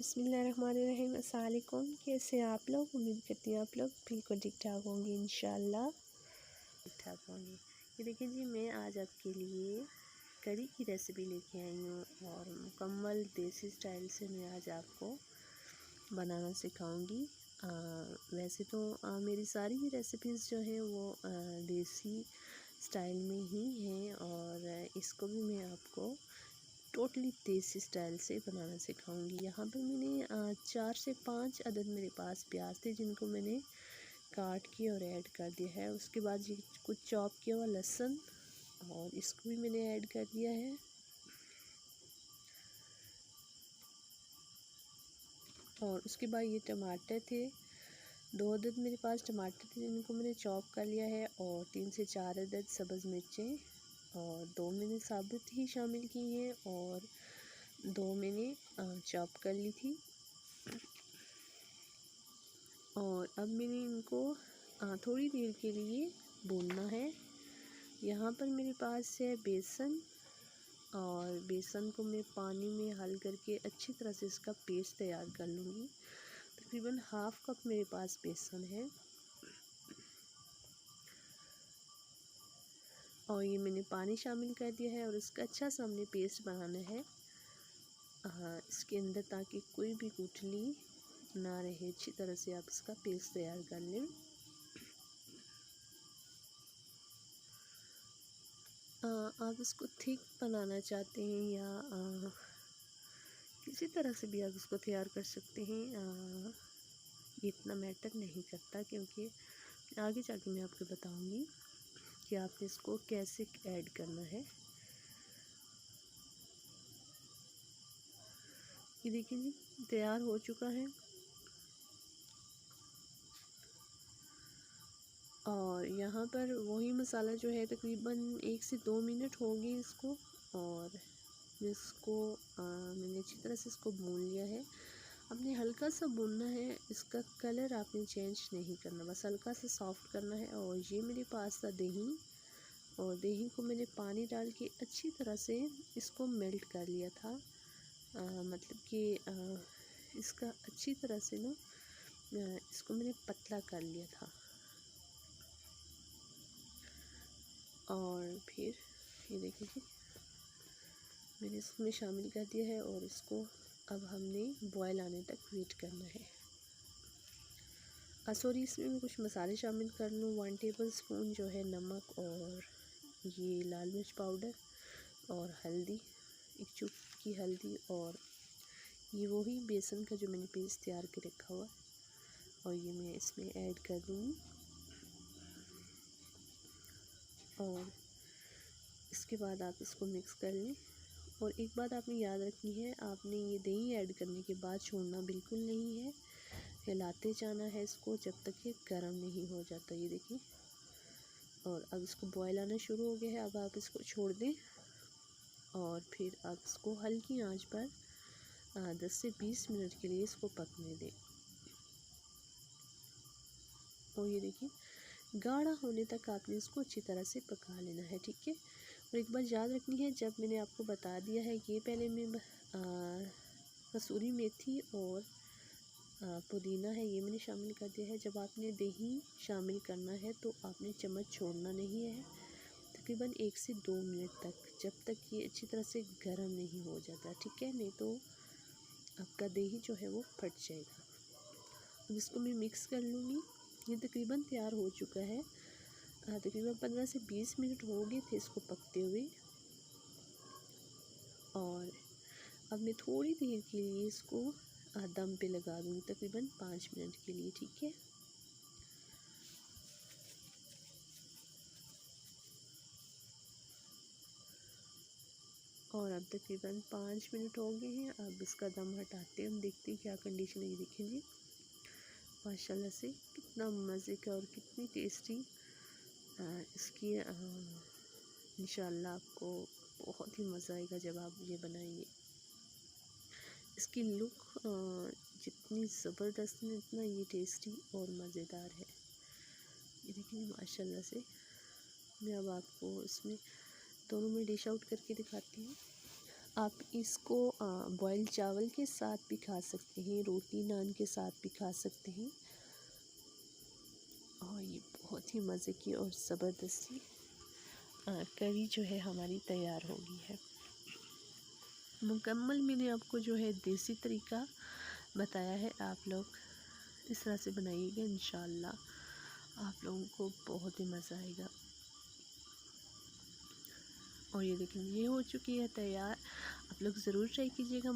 बिस्मिल्लाहिर्रहमानिर्रहीम। अस्सलाम वालेकुम। कैसे हैं आप लोग? उम्मीद करती हूँ आप लोग बिल्कुल ठीक ठाक होंगे, इंशाल्लाह ठीक ठाक होंगे। ये देखिए जी, मैं आज आपके लिए करी की रेसिपी लेके आई हूँ और मुकम्मल देसी स्टाइल से मैं आज आपको बनाना सिखाऊंगी। वैसे तो मेरी सारी ही रेसिपीज़ जो हैं वो देसी स्टाइल में ही हैं और इसको भी मैं आपको टोटली देसी स्टाइल से बनाना सिखाऊंगी। यहाँ पर मैंने 4 से 5 अदद मेरे पास प्याज थे जिनको मैंने काट के और ऐड कर दिया है। उसके बाद ये कुछ चॉप किया हुआ लहसुन और इसको भी मैंने ऐड कर दिया है। और उसके बाद ये टमाटर थे, 2 अदद मेरे पास टमाटर थे जिनको मैंने चॉप कर लिया है और 3 से 4 अदद सब्ज़ मिर्चें और 2 मैंने साबुत ही शामिल की हैं और 2 मैंने चॉप कर ली थी। और अब मैंने इनको थोड़ी देर के लिए भूनना है। यहाँ पर मेरे पास है बेसन और बेसन को मैं पानी में हल करके अच्छी तरह से इसका पेस्ट तैयार कर लूँगी। तकरीबन हाफ़ कप मेरे पास बेसन है और ये मैंने पानी शामिल कर दिया है और इसका अच्छा सा हमने पेस्ट बनाना है इसके अंदर, ताकि कोई भी गुठली ना रहे। अच्छी तरह से आप इसका पेस्ट तैयार कर लें। आप इसको थिक बनाना चाहते हैं या किसी तरह से भी आप इसको तैयार कर सकते हैं। ये इतना मैटर नहीं करता, क्योंकि आगे जाके मैं आपको बताऊंगी कि आपने इसको कैसे ऐड करना है। ये देखिए जी, तैयार हो चुका है और यहाँ पर वही मसाला जो है तकरीबन 1 से 2 मिनट हो गए इसको और इसको मैंने अच्छी तरह से इसको भून लिया है। आपने हल्का सा भूनना है, इसका कलर आपने चेंज नहीं करना, बस हल्का सा सॉफ्ट करना है। और ये मेरे पास था दही और दही को मैंने पानी डाल के अच्छी तरह से इसको मेल्ट कर लिया था। मतलब कि इसका अच्छी तरह से ना इसको मैंने पतला कर लिया था। और फिर ये देखिए जी, मैंने इसमें शामिल कर दिया है और इसको अब हमने बॉयल आने तक वेट करना है। सॉरी, इसमें मैं कुछ मसाले शामिल कर लूँ। 1 टेबल स्पून जो है नमक और ये लाल मिर्च पाउडर और हल्दी, 1 चुटकी हल्दी और ये वही बेसन का जो मैंने पेस्ट तैयार के रखा हुआ और ये मैं इसमें ऐड कर दूँगी। और इसके बाद आप इसको मिक्स कर लें। और एक बात आपने याद रखनी है, आपने ये दही ऐड करने के बाद छोड़ना बिल्कुल नहीं है, हिलाते जाना है इसको जब तक ये गर्म नहीं हो जाता। ये देखिए, और अब इसको बॉयल आना शुरू हो गया है। अब आप इसको छोड़ दें और फिर आप इसको हल्की आंच पर 10 से 20 मिनट के लिए इसको पकने दें। और ये देखिए, गाढ़ा होने तक आपने इसको अच्छी तरह से पका लेना है, ठीक है। और एक बात याद रखनी है, जब मैंने आपको बता दिया है, ये पहले मैं कसूरी मेथी और पुदीना है ये मैंने शामिल कर दिया है। जब आपने दही शामिल करना है तो आपने चम्मच छोड़ना नहीं है, तकरीबन 1 से 2 मिनट तक, जब तक ये अच्छी तरह से गर्म नहीं हो जाता, ठीक है, नहीं तो आपका दही जो है वो फट जाएगा। अब इसको मैं मिक्स कर लूँगी। ये तकरीबन तैयार हो चुका है। तकरीबन 15 से 20 मिनट हो गए थे इसको पकते हुए और अब मैं थोड़ी देर के लिए इसको दम पे लगा दूँगी, तकरीबन 5 मिनट के लिए, ठीक है। और अब तकरीबन 5 मिनट हो गए हैं। अब इसका दम हटाते हैं, हम देखते हैं क्या कंडीशन है। ये देखें जी, माशाल्लाह से कितना मज़े का और कितनी टेस्टी इसकी इंशाल्लाह आपको बहुत ही मज़ा आएगा जब आप ये बनाएंगे। इसकी लुक जितनी ज़बरदस्त है इतना ये टेस्टी और मज़ेदार है। ये देखिए माशाल्लाह से। मैं अब आपको इसमें दोनों में डिश आउट करके दिखाती हूँ। आप इसको बॉयल चावल के साथ भी खा सकते हैं, रोटी नान के साथ भी खा सकते हैं। और ये बहुत ही मज़े की और ज़बरदस्ती करी जो है हमारी तैयार हो गई है। मुकम्मल मैंने आपको जो है देसी तरीका बताया है, आप लोग इस तरह से बनाइएगा, इंशाअल्लाह आप लोगों को बहुत ही मज़ा आएगा। और ये देखें ये हो चुकी है तैयार, आप लोग ज़रूर ट्राई कीजिएगा।